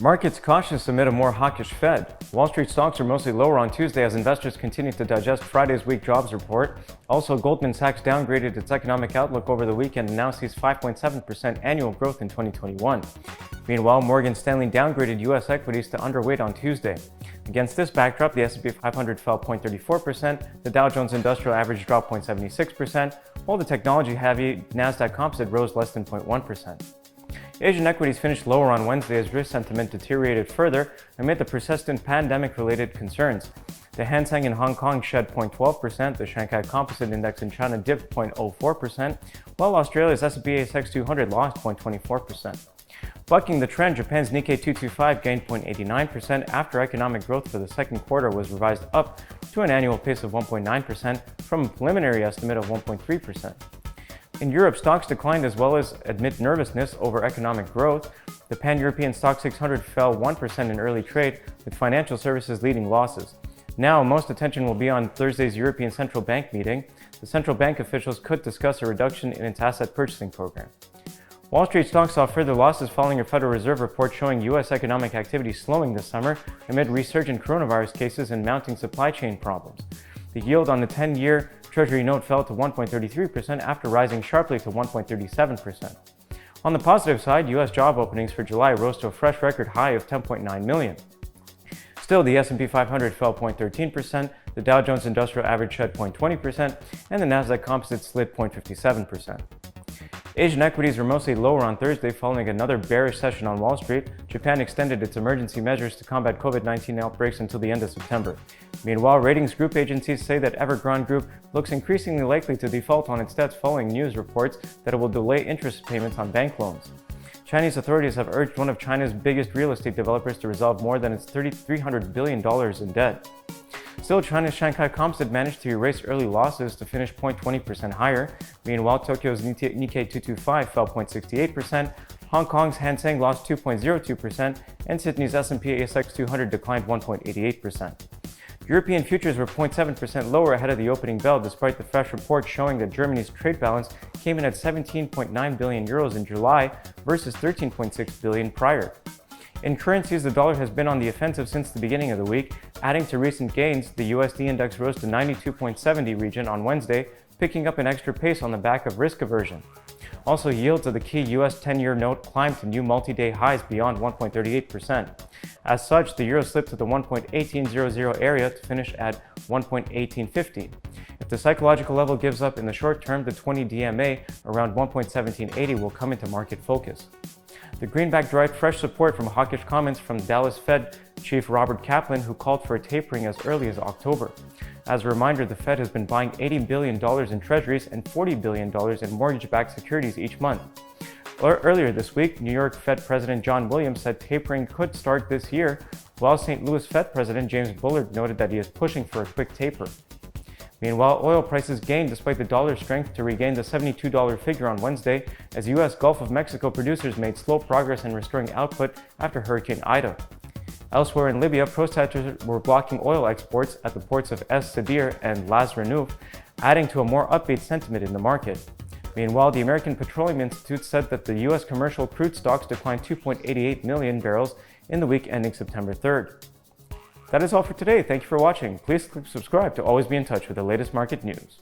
Markets cautious amid a more hawkish Fed. Wall Street stocks are mostly lower on Tuesday as investors continue to digest Friday's weak jobs report. Also, Goldman Sachs downgraded its economic outlook over the weekend and now sees 5.7% annual growth in 2021. Meanwhile, Morgan Stanley downgraded U.S. equities to underweight on Tuesday. Against this backdrop, the S&P 500 fell 0.34%, the Dow Jones Industrial Average dropped 0.76%, while the technology-heavy Nasdaq Composite rose less than 0.1%. Asian equities finished lower on Wednesday as risk sentiment deteriorated further amid the persistent pandemic-related concerns. The Hang Seng in Hong Kong shed 0.12%, the Shanghai Composite Index in China dipped 0.04%, while Australia's S&P ASX 200 lost 0.24%. Bucking the trend, Japan's Nikkei 225 gained 0.89% after economic growth for the second quarter was revised up to an annual pace of 1.9% from a preliminary estimate of 1.3%. In Europe, stocks declined as well as amid nervousness over economic growth. The Pan-European Stock 600 fell 1% in early trade, with financial services leading losses. Now, most attention will be on Thursday's European Central Bank meeting. The central bank officials could discuss a reduction in its asset purchasing program. Wall Street stocks saw further losses following a Federal Reserve report showing U.S. economic activity slowing this summer amid resurgent coronavirus cases and mounting supply chain problems. The yield on the 10-year Treasury note fell to 1.33% after rising sharply to 1.37%. On the positive side, U.S. job openings for July rose to a fresh record high of 10.9 million. Still, the S&P 500 fell 0.13%, the Dow Jones Industrial Average shed 0.20%, and the Nasdaq Composite slid 0.57%. Asian equities were mostly lower on Thursday following another bearish session on Wall Street. Japan extended its emergency measures to combat COVID-19 outbreaks until the end of September. Meanwhile, ratings group agencies say that Evergrande Group looks increasingly likely to default on its debts following news reports that it will delay interest payments on bank loans. Chinese authorities have urged one of China's biggest real estate developers to resolve more than its $300 billion in debt. Still, China's Shanghai Composite managed to erase early losses to finish 0.20% higher. Meanwhile, Tokyo's Nikkei 225 fell 0.68%, Hong Kong's Hang Seng lost 2.02%, and Sydney's S&P ASX 200 declined 1.88%. European futures were 0.7% lower ahead of the opening bell, despite the fresh report showing that Germany's trade balance came in at 17.9 billion euros in July versus 13.6 billion prior. In currencies, the dollar has been on the offensive since the beginning of the week. Adding to recent gains, the USD index rose to 92.70 region on Wednesday, picking up an extra pace on the back of risk aversion. Also, yields of the key US 10-year note climbed to new multi-day highs beyond 1.38%. As such, the euro slipped to the 1.1800 area to finish at 1.1850. If the psychological level gives up in the short term, the 20 DMA around 1.1780 will come into market focus. The greenback derived fresh support from hawkish comments from Dallas Fed Chief Robert Kaplan, who called for a tapering as early as October. As a reminder, the Fed has been buying $80 billion in treasuries and $40 billion in mortgage-backed securities each month. Earlier this week, New York Fed President John Williams said tapering could start this year, while St. Louis Fed President James Bullard noted that he is pushing for a quick taper. Meanwhile, oil prices gained despite the dollar's strength to regain the $72 figure on Wednesday, as U.S. Gulf of Mexico producers made slow progress in restoring output after Hurricane Ida. Elsewhere in Libya, protesters were blocking oil exports at the ports of Es Sadir and Las Renouf, adding to a more upbeat sentiment in the market. Meanwhile, the American Petroleum Institute said that the U.S. commercial crude stocks declined 2.88 million barrels in the week ending September 3rd. That is all for today. Thank you for watching. Please subscribe to always be in touch with the latest market news.